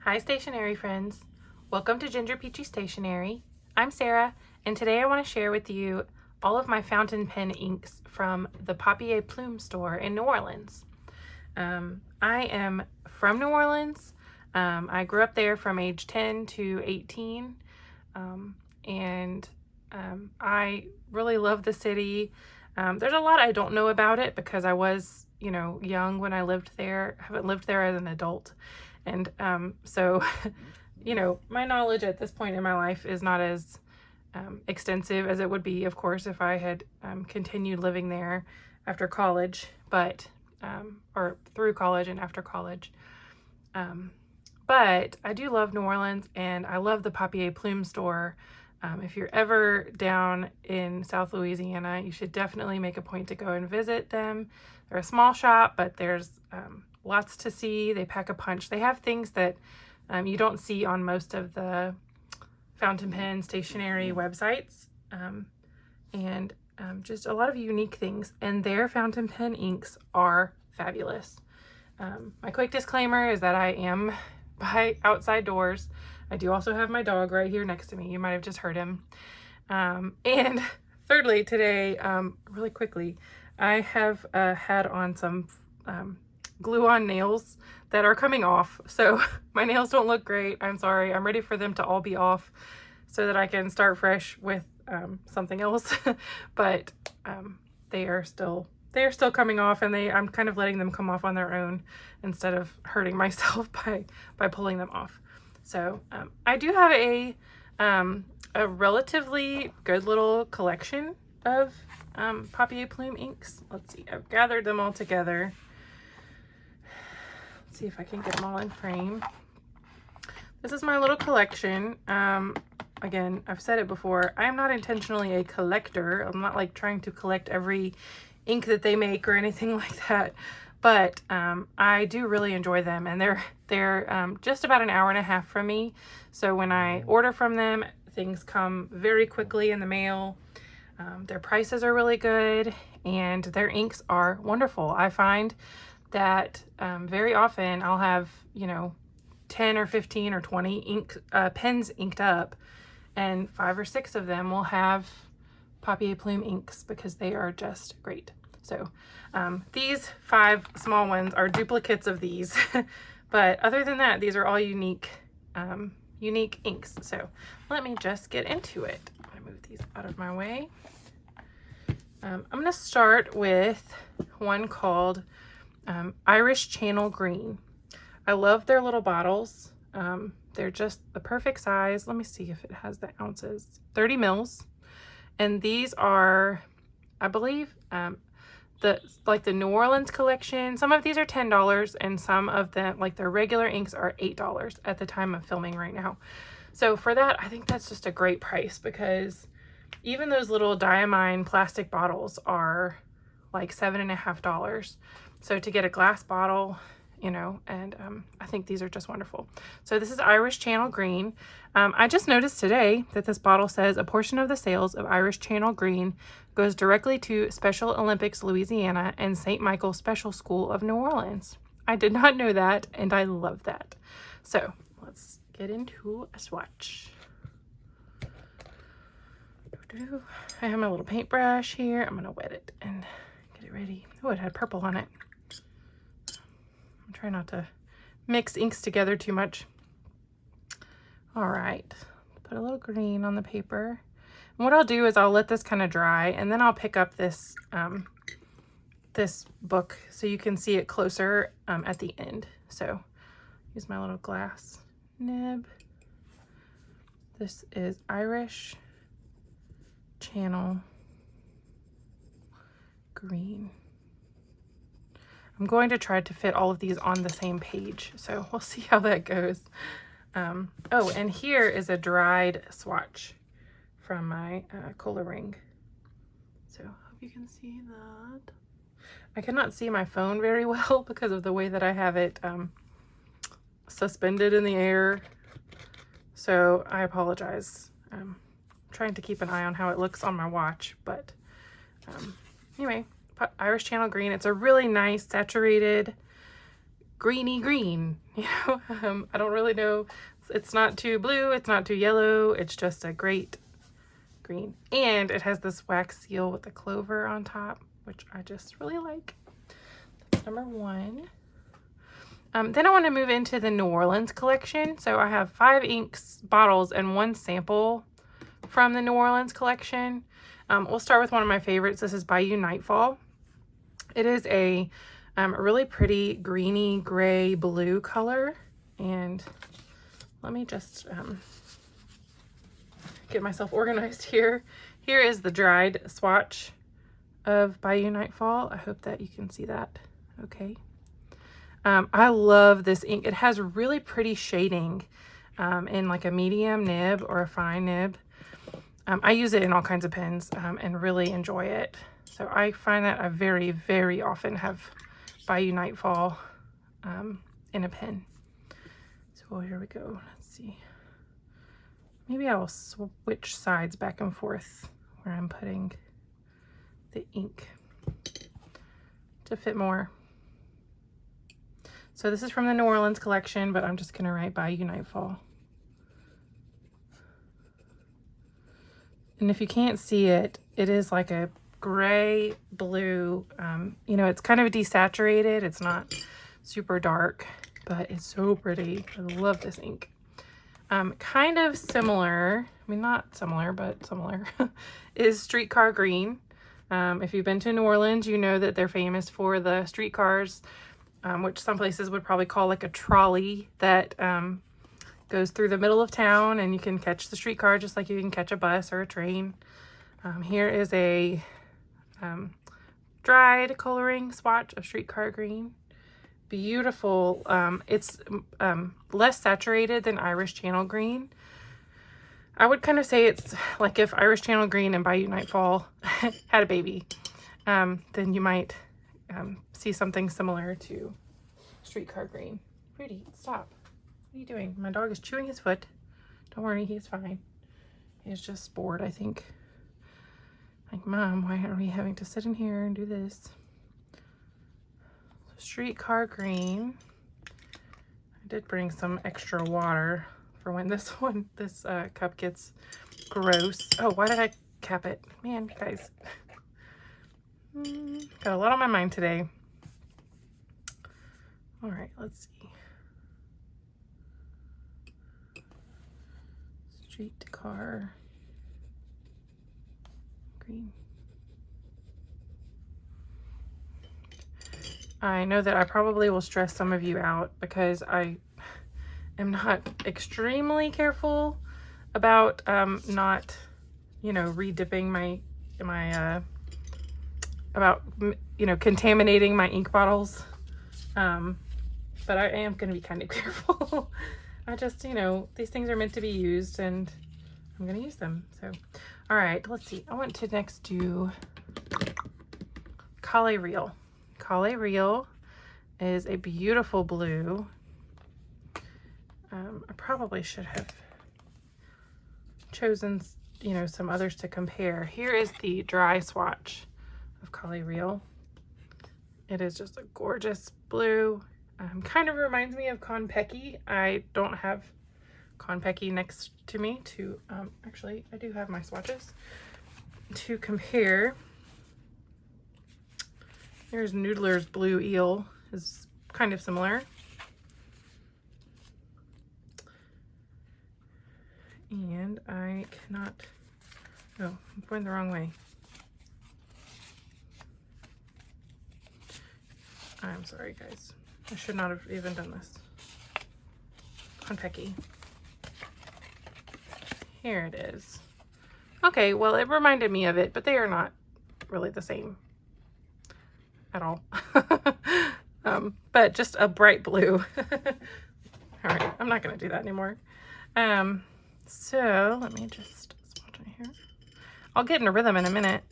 Hi stationery friends, welcome to Ginger Peachy Stationery. I'm Sarah, and today I want to share with you all of my fountain pen inks from the Papier Plume store in New Orleans. I am from New Orleans. I grew up there from age 10 to 18, and I really love the city. There's a lot I don't know about it because I was, young when I lived there. I haven't lived there as an adult. And so, my knowledge at this point in my life is not as extensive as it would be, of course, if I had continued living there after college, or through college and after college. But I do love New Orleans, and I love the Papier Plume store. If you're ever down in South Louisiana, you should definitely make a point to go and visit them. They're a small shop, but there's lots to see. They pack a punch. They have things that you don't see on most of the fountain pen stationery websites, and just a lot of unique things. And their fountain pen inks are fabulous. My quick disclaimer is that I am by outside doors. I do also have my dog right here next to me. You might have just heard him. And thirdly, today, really quickly, I have had on some glue on nails that are coming off. So my nails don't look great. I'm sorry. I'm ready for them to all be off so that I can start fresh with something else. But they are still coming off, and I'm kind of letting them come off on their own instead of hurting myself by pulling them off. So I do have a relatively good little collection of Papier Plume inks. Let's see, I've gathered them all together. Let's see if I can get them all in frame. This is my little collection. Again, I've said it before, I'm not intentionally a collector. I'm not like trying to collect every ink that they make or anything like that. But I do really enjoy them, and they're just about an hour and a half from me. So when I order from them, things come very quickly in the mail. Their prices are really good, and their inks are wonderful. I find that very often I'll have 10 or 15 or 20 pens inked up, and 5 or 6 of them will have Papier Plume inks because they are just great. So these 5 small ones are duplicates of these, but other than that, these are all unique inks. So let me just get into it. I'm gonna move these out of my way. I'm gonna start with one called Irish Channel Green. I love their little bottles. They're just the perfect size. Let me see if it has the ounces. 30 mils. And these are, I believe, the New Orleans collection. Some of these are $10, and some of them, like their regular inks, are $8 at the time of filming right now. So for that, I think that's just a great price, because even those little diamine plastic bottles are like $7.50. So to get a glass bottle, and I think these are just wonderful. So this is Irish Channel Green. I just noticed today that this bottle says a portion of the sales of Irish Channel Green goes directly to Special Olympics Louisiana and St. Michael Special School of New Orleans. I did not know that, and I love that. So let's get into a swatch. I have my little paintbrush here. I'm gonna wet it and get it ready. Oh, it had purple on it. I'm trying not to mix inks together too much. All right, put a little green on the paper. And what I'll do is I'll let this kind of dry, and then I'll pick up this this book so you can see it closer at the end. So use my little glass nib. This is Irish Channel Green. I'm going to try to fit all of these on the same page, so we'll see how that goes. Oh, and here is a dried swatch from my Cola ring. So hope you can see that. I cannot see my phone very well because of the way that I have it suspended in the air. So I apologize. I'm trying to keep an eye on how it looks on my watch, but anyway, Irish Channel Green. It's a really nice saturated greeny green. You know, I don't really know. It's not too blue, it's not too yellow, it's just a great green. And it has this wax seal with the clover on top, which I just really like. That's number 1. Then I want to move into the New Orleans collection. So I have 5 inks bottles and 1 sample from the New Orleans collection. We'll start with one of my favorites. This is Bayou Nightfall. It is a really pretty greeny gray blue color. And let me just get myself organized here. Here is the dried swatch of Bayou Nightfall. I hope that you can see that okay. I love this ink. It has really pretty shading in like a medium nib or a fine nib. I use it in all kinds of pens and really enjoy it. So I find that I very, very often have Bayou Nightfall in a pen. So here we go. Let's see. Maybe I will switch sides back and forth where I'm putting the ink to fit more. So this is from the New Orleans collection, but I'm just going to write Bayou Nightfall. And if you can't see it, it is like a gray blue, you know, it's kind of desaturated. It's not super dark, but it's so pretty. I love this ink. Kind of similar, I mean, not similar, but similar, is Streetcar Green. If you've been to New Orleans, you know that they're famous for the streetcars, which some places would probably call like a trolley that goes through the middle of town, and you can catch the streetcar just like you can catch a bus or a train. Here is a dried coloring swatch of Streetcar Green. Beautiful. It's less saturated than Irish Channel Green. I would kind of say it's like if Irish Channel Green and Bayou Nightfall had a baby, then you might see something similar to Streetcar Green. Rudy, stop. What are you doing? My dog is chewing his foot. Don't worry, he's fine. He's just bored, I think. Like, Mom, why are we having to sit in here and do this? So Streetcar Green. I did bring some extra water for when this cup gets gross. Oh, why did I cap it? Man, guys. Got a lot on my mind today. All right, let's see. Streetcar Green. I know that I probably will stress some of you out because I am not extremely careful about not, you know, re-dipping my about, you know, contaminating my ink bottles. But I am going to be kind of careful. I just, you know, these things are meant to be used and I'm going to use them. So, all right, let's see. I want to next do Calle Real. Calle Real is a beautiful blue. I probably should have chosen, you know, some others to compare. Here is the dry swatch of Calle Real. It is just a gorgeous blue. Kind of reminds me of Konpeki. I don't have Konpeki next to me to, actually, I do have my swatches to compare. Here's Noodler's Blue Eel, is kind of similar. And I cannot, oh, I'm going the wrong way. I'm sorry, guys. I should not have even done this. Konpeki. Here it is. Okay, well, it reminded me of it, but they are not really the same at all. But just a bright blue. All right, I'm not going to do that anymore. So let me just swatch it here. I'll get in a rhythm in a minute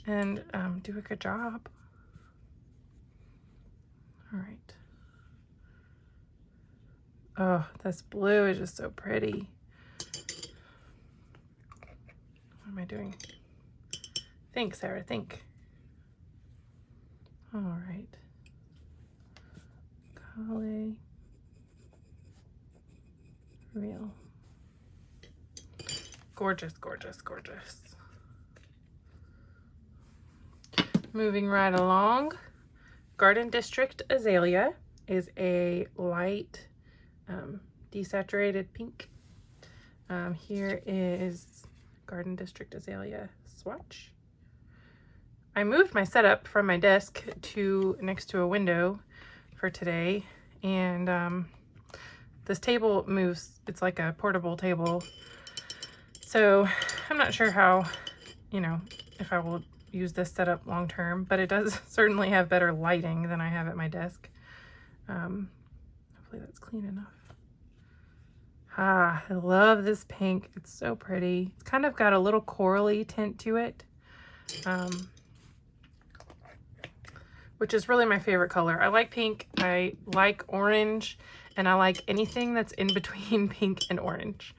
and do a good job. All right. Oh, this blue is just so pretty. What am I doing? Think, Sarah, think. All right. Calle. Real. Gorgeous, gorgeous, gorgeous. Moving right along, Garden District Azalea is a light desaturated pink. Here is Garden District Azalea swatch. I moved my setup from my desk to next to a window for today, and this table moves. It's like a portable table, so I'm not sure how, you know, if I will use this setup long term, but it does certainly have better lighting than I have at my desk. Hopefully that's clean enough. I love this pink. It's so pretty. It's kind of got a little corally tint to it, which is really my favorite color. I like pink, I like orange, and I like anything that's in between pink and orange.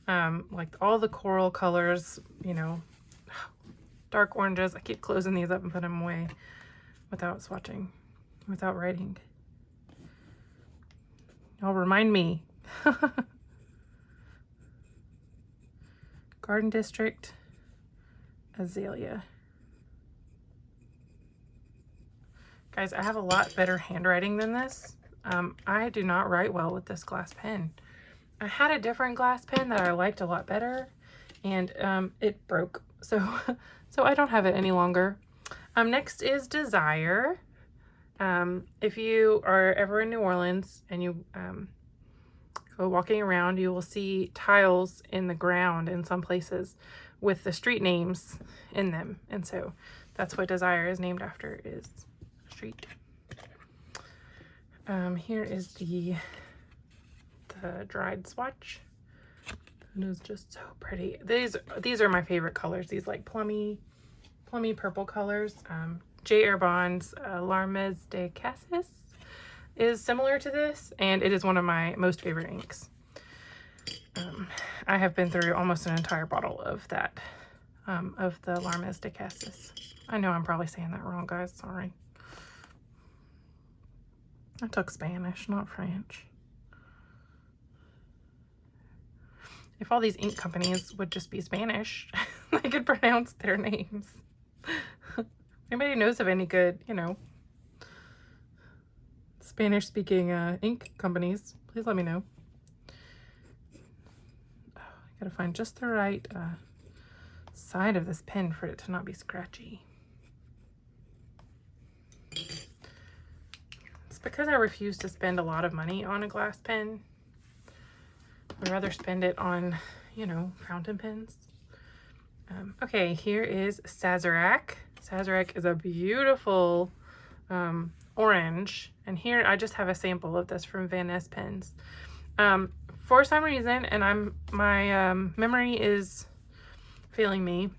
Like all the coral colors, you know, dark oranges. I keep closing these up and putting them away without swatching, without writing. Y'all remind me. Garden District Azalea. Guys, I have a lot better handwriting than this. I do not write well with this glass pen. I had a different glass pen that I liked a lot better, and it broke. So I don't have it any longer. Next is Desire. If you are ever in New Orleans and you go walking around, you will see tiles in the ground in some places with the street names in them. And so that's what Desire is named after, is street. Here is the dried swatch. It is just so pretty. These are my favorite colors. These like plummy purple colors. J. Erbon's Larmes de Cassis is similar to this, and it is one of my most favorite inks. I have been through almost an entire bottle of that, of the Larmes de Cassis. I know I'm probably saying that wrong, guys. Sorry. I took Spanish, not French. If all these ink companies would just be Spanish, they could pronounce their names. Anybody knows of any good, you know, Spanish-speaking ink companies, please let me know. Oh, I gotta find just the right side of this pen for it to not be scratchy. It's because I refuse to spend a lot of money on a glass pen. I'd rather spend it on, you know, fountain pens. Okay, here is Sazerac. Sazerac is a beautiful orange, and here I just have a sample of this from Van Ness pens. For some reason, and my memory is failing me,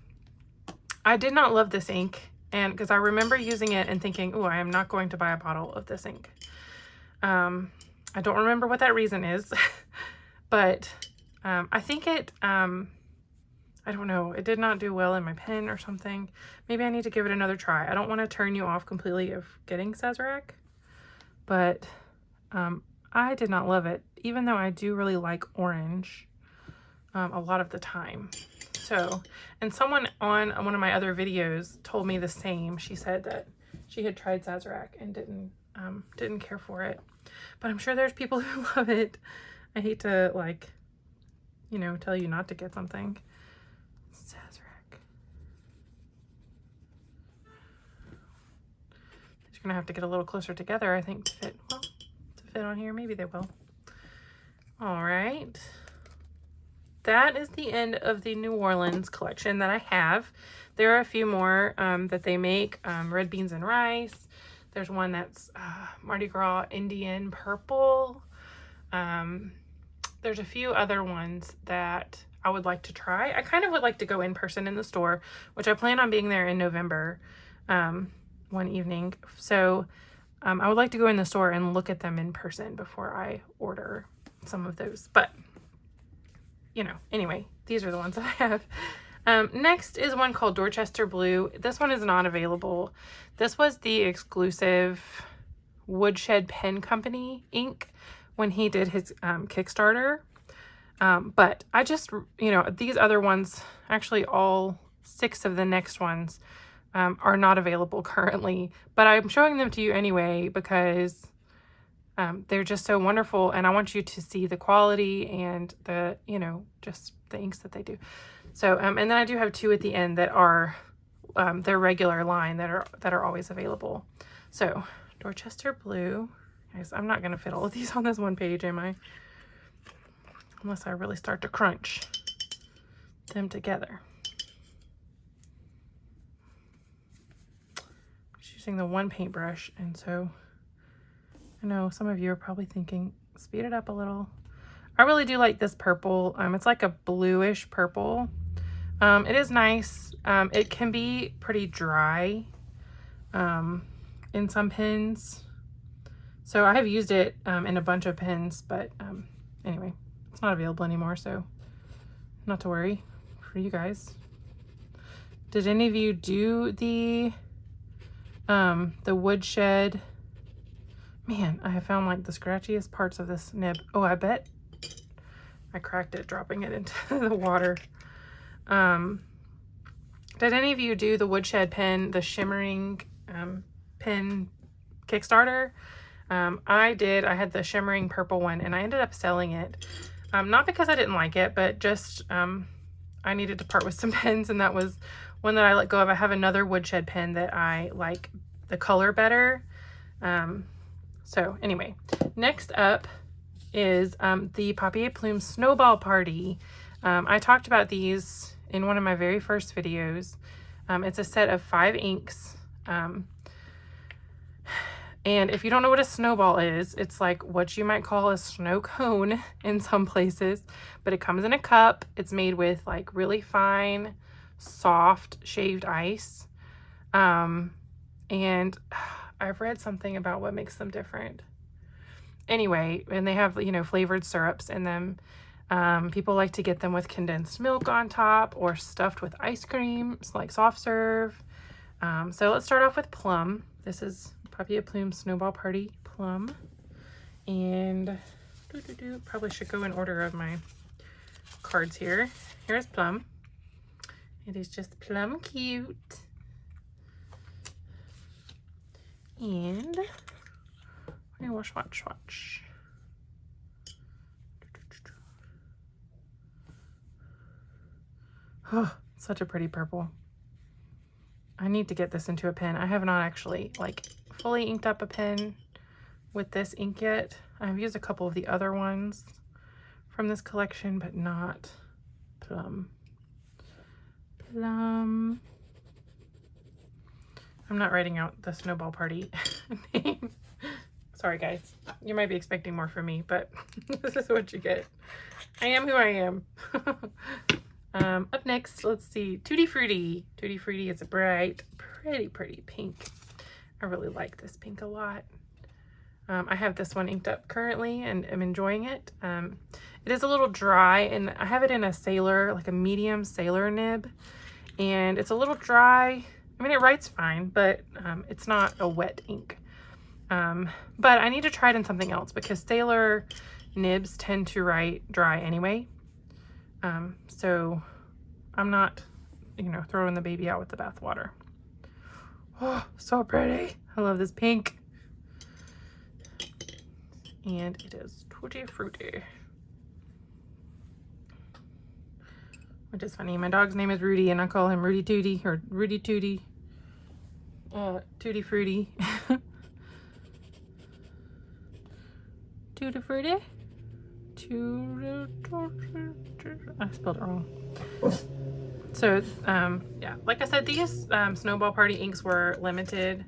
I did not love this ink, and because I remember using it and thinking, oh, I am not going to buy a bottle of this ink. I don't remember what that reason is, but I think it, I don't know, it did not do well in my pen or something. Maybe I need to give it another try. I don't want to turn you off completely of getting Sazerac, but I did not love it, even though I do really like orange a lot of the time. So, and someone on one of my other videos told me the same. She said that she had tried Sazerac and didn't care for it, but I'm sure there's people who love it. I hate to, like, you know, tell you not to get something. Sazerac. They're gonna have to get a little closer together, I think, to fit on here. Maybe they will. All right. That is the end of the New Orleans collection that I have. There are a few more that they make. Red beans and rice. There's one that's Mardi Gras Indian purple. There's a few other ones that I would like to try. I kind of would like to go in person in the store, which I plan on being there in November one evening. So I would like to go in the store and look at them in person before I order some of those. But, you know, anyway, these are the ones that I have. Next is one called Dorchester Blue. This one is not available. This was the exclusive Woodshed Pen Company ink when he did his Kickstarter. But I just, you know, these other ones, actually all 6 of the next ones are not available currently, but I'm showing them to you anyway because they're just so wonderful, and I want you to see the quality and the, you know, just the inks that they do. So, and then I do have 2 at the end that are their regular line that are always available. So, Dorchester Blue. Guys, I'm not going to fit all of these on this one page, am I? Unless I really start to crunch them together. Just using the one paintbrush, and so I know some of you are probably thinking, speed it up a little. I really do like this purple. It's like a bluish purple. It is nice. It can be pretty dry in some pens. So I have used it in a bunch of pens, but anyway, it's not available anymore, so not to worry for you guys. Did any of you do the Woodshed? Man, I have found like the scratchiest parts of this nib. Oh, I bet I cracked it dropping it into the water. Did any of you do the Woodshed pen, the shimmering pen Kickstarter? I did. I had the shimmering purple one, and I ended up selling it. Not because I didn't like it, but just I needed to part with some pens, and that was one that I let go of. I have another Woodshed pen that I like the color better. So anyway, next up is the Papier Plume Snowball Party. I talked about these in one of my very first videos. It's a set of 5 inks. And if you don't know what a snowball is, it's like what you might call a snow cone in some places, but it comes in a cup. It's made with like really fine, soft shaved ice. And I've read something about what makes them different. Anyway, and they have, you know, flavored syrups in them. People like to get them with condensed milk on top or stuffed with ice cream. It's like soft serve. So let's start off with Plum. This is Papier Plume Snowball Party Plum. And probably should go in order of my cards here. Here's Plum. It is just plum cute. And I will swatch. Oh, such a pretty purple. I need to get this into a pen. I have not actually like fully inked up a pen with this ink yet. I've used a couple of the other ones from this collection, but not Plum. I'm not writing out the Snowball Party name. Sorry guys, you might be expecting more from me, but this is what you get. I am who I am. Up next, let's see, Tutti Frutti. Tutti Frutti is a bright, pretty pink. I really like this pink a lot. I have this one inked up currently and I'm enjoying it. It is a little dry, and I have it in a sailor, like a medium sailor nib, and it's a little dry. I mean, it writes fine, but it's not a wet ink. But I need to try it in something else because sailor nibs tend to write dry anyway. So I'm not, you know, throwing the baby out with the bathwater. Oh, so pretty. I love this pink. And it is Tutti Frutti. Which is funny. My dog's name is Rudy, and I call him Rudy Tooty, or Rudy Tooty. Tutti Frutti. Tutti Frutti? I spelled it wrong. So, yeah, like I said, these Snowball Party inks were limited,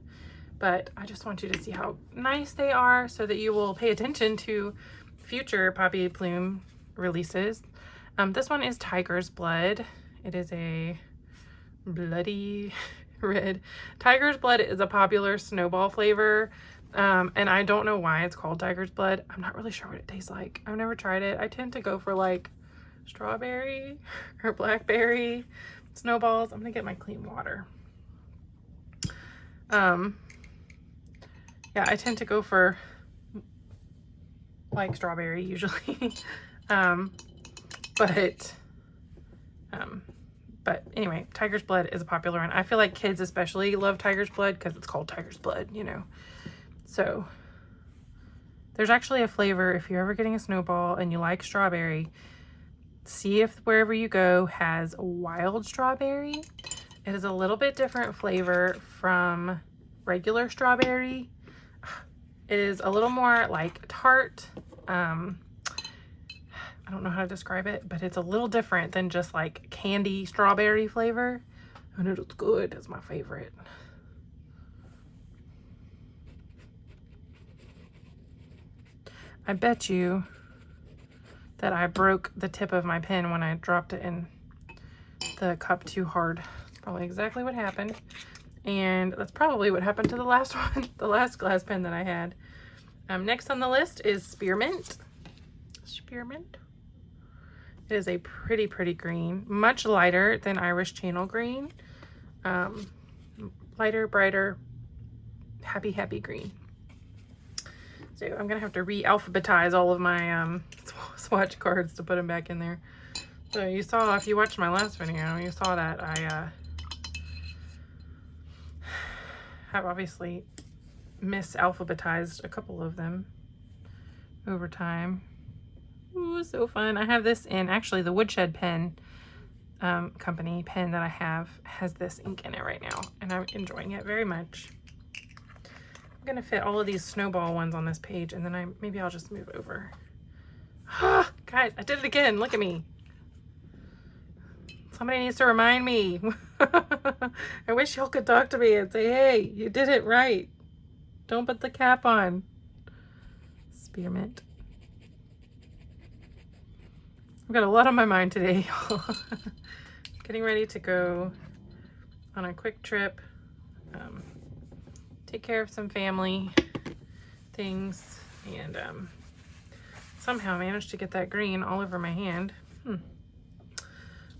but I just want you to see how nice they are so that you will pay attention to future Papier Plume releases. This one is Tiger's Blood. It is a bloody red. Tiger's Blood is a popular Snowball flavor. And I don't know why it's called Tiger's Blood. I'm not really sure what it tastes like. I've never tried it. I tend to go for like strawberry or blackberry snowballs. I'm gonna get my clean water. Yeah, I tend to go for like strawberry usually. But anyway, Tiger's Blood is a popular one. I feel like kids especially love Tiger's Blood because it's called Tiger's Blood, you know. So there's actually a flavor, if you're ever getting a Sno-Ball and you like strawberry, see if wherever you go has wild strawberry. It is a little bit different flavor from regular strawberry. It is a little more like tart. I don't know how to describe it, but it's a little different than just like candy strawberry flavor. And it's good. It's my favorite. I bet you that I broke the tip of my pen when I dropped it in the cup too hard. That's probably exactly what happened. And that's probably what happened to the last one, the last glass pen that I had. Next on the list is Spearmint. Spearmint. It is a pretty, pretty green, much lighter than Irish Channel Green. Lighter, brighter, happy, happy green. So I'm gonna have to re-alphabetize all of my swatch cards to put them back in there. So you saw, if you watched my last video, you saw that I have obviously misalphabetized a couple of them over time. Ooh, so fun. I have this in, actually the Woodshed pen company pen that I have has this ink in it right now, and I'm enjoying it very much. I'm gonna fit all of these Sno-Ball ones on this page, and then maybe I'll just move over. Guys, I did it again. Look at me. Somebody needs to remind me. I wish y'all could talk to me and say, hey, you did it right. Don't put the cap on. Spearmint. I've got a lot on my mind today. Getting ready to go on a quick trip. Take care of some family things, and somehow managed to get that green all over my hand.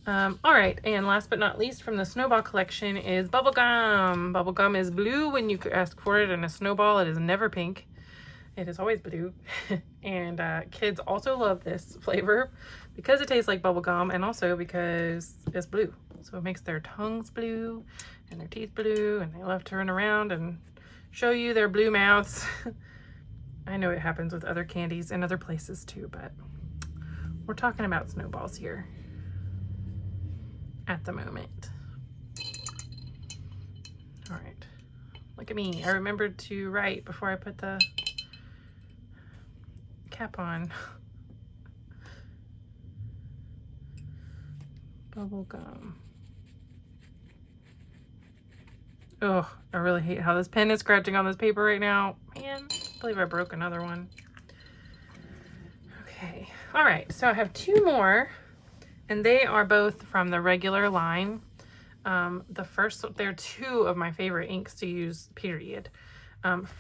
All right, and last but not least from the Sno-Ball collection is Bubblegum. Bubblegum is blue when you ask for it, and a Sno-Ball, it is never pink. It is always blue. And kids also love this flavor because it tastes like bubblegum, and also because it's blue. So it makes their tongues blue and their teeth blue, and they love to run around and show you their blue mouths. I know it happens with other candies and other places too, but we're talking about Sno-Balls here at the moment. All right, look at me. I remembered to write before I put the cap on. Bubblegum. Oh, I really hate how this pen is scratching on this paper right now. Man, I believe I broke another one. Okay, all right, so I have two more, and they are both from the regular line. They're two of my favorite inks to use, period.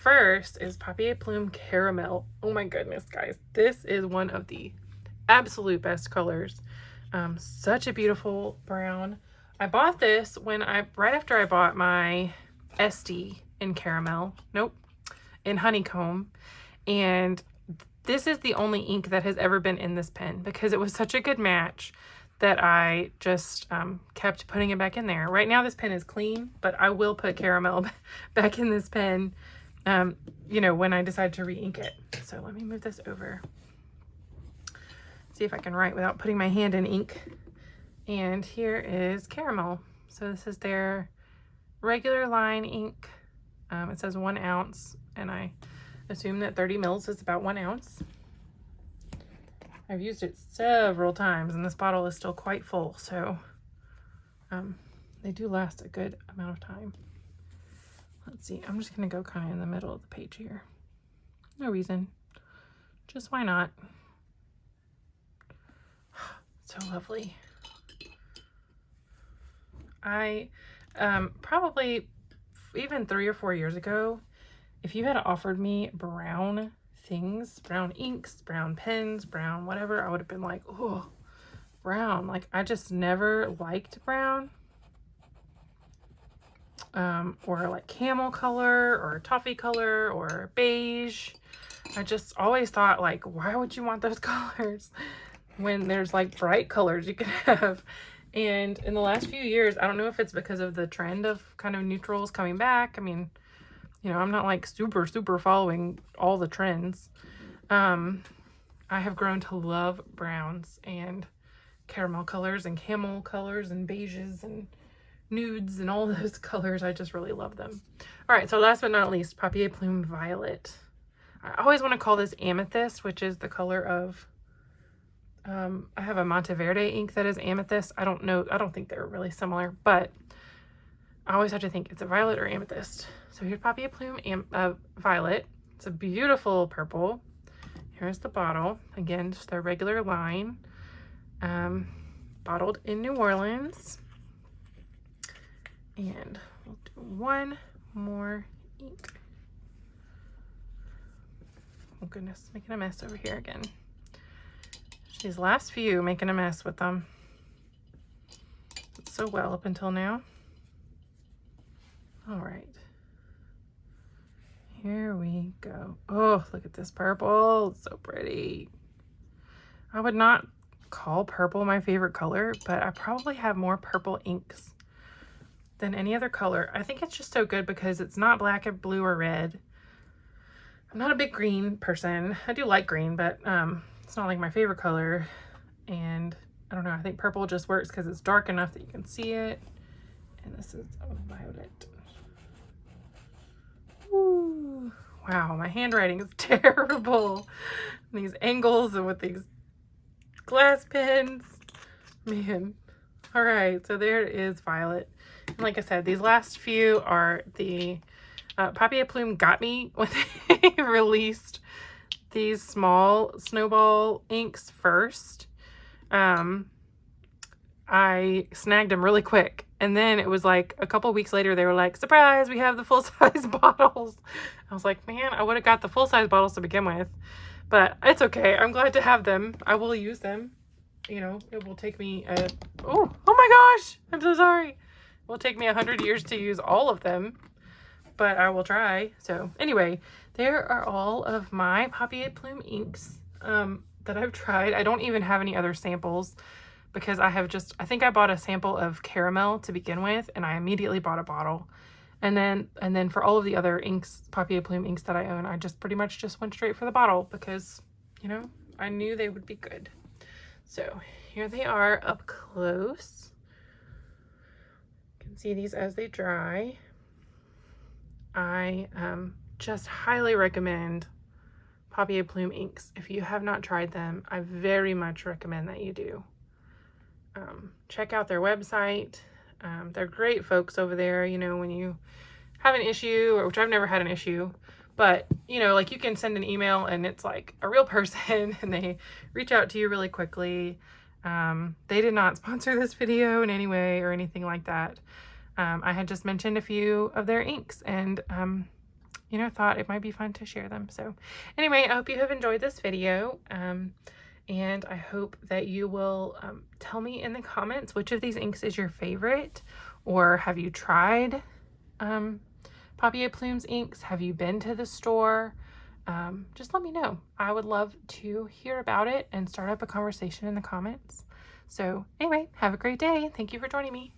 First is Papier Plume Caramel. Oh my goodness, guys. This is one of the absolute best colors. Such a beautiful brown. I bought this right after I bought my Esty in caramel. Nope, in honeycomb. And this is the only ink that has ever been in this pen because it was such a good match that I just kept putting it back in there. Right now this pen is clean, but I will put caramel back in this pen, you know, when I decide to re-ink it. So let me move this over. See if I can write without putting my hand in ink. And here is caramel. So this is their regular line ink. It says 1 ounce, and I assume that 30 mils is about 1 ounce. I've used it several times, and this bottle is still quite full, so they do last a good amount of time. Let's see, I'm just gonna go kind of in the middle of the page here. No reason, just why not? So lovely. I probably even 3 or 4 years ago, if you had offered me brown things, brown inks, brown pens, brown whatever, I would have been like, oh, brown. Like, I just never liked brown. or like camel color or toffee color or beige. I just always thought, like, why would you want those colors when there's like bright colors you can have? And in the last few years, I don't know if it's because of the trend of kind of neutrals coming back. I mean, you know, I'm not like super following all the trends. I have grown to love browns and caramel colors and camel colors and beiges and nudes and all those colors. I just really love them. All right, so last but not least, Papier Plume Violet. I always want to call this amethyst, which is the color of, I have a Monteverde ink that is amethyst. I don't know, I don't think they're really similar, but I always have to think it's a violet or amethyst. So here's Papier Plume Violet. It's a beautiful purple. Here's the bottle. Again, just their regular line. Bottled in New Orleans. And we'll do one more ink. Oh goodness, making a mess over here again. These last few, making a mess with them. It's so well up until now. All right. Here we go. Oh, look at this purple. It's so pretty. I would not call purple my favorite color, but I probably have more purple inks than any other color. I think it's just so good because it's not black and blue or red. I'm not a big green person. I do like green, but it's not like my favorite color. And I don't know, I think purple just works because it's dark enough that you can see it. And this is violet. Ooh, wow, my handwriting is terrible. These angles and with these glass pens. Man. All right, so there it is, violet. And like I said, these last few are the Papier Plume got me when they released these small Sno-Ball inks first. I snagged them really quick. And then it was like a couple weeks later, they were like, surprise, we have the full-size bottles. I was like, man, I would have got the full-size bottles to begin with. But it's okay. I'm glad to have them. I will use them. You know, it will take me oh my gosh, I'm so sorry. It will take me 100 years to use all of them, but I will try. So anyway, there are all of my Papier Plume inks that I've tried. I don't even have any other samples because I think I bought a sample of caramel to begin with, and I immediately bought a bottle. And then for all of the other inks, Papier Plume inks that I own, I just pretty much just went straight for the bottle because, you know, I knew they would be good. So here they are up close. You can see these as they dry. I just highly recommend Papier Plume inks. If you have not tried them, I very much recommend that you do. Check out their website. They're great folks over there. You know, when you have an issue, or which I've never had an issue, but you know, like you can send an email and it's like a real person and they reach out to you really quickly. They did not sponsor this video in any way or anything like that. I had just mentioned a few of their inks and, you know, thought it might be fun to share them. So anyway, I hope you have enjoyed this video. And I hope that you will tell me in the comments which of these inks is your favorite, or have you tried Papier Plume's inks? Have you been to the store? Just let me know. I would love to hear about it and start up a conversation in the comments. So anyway, have a great day. Thank you for joining me.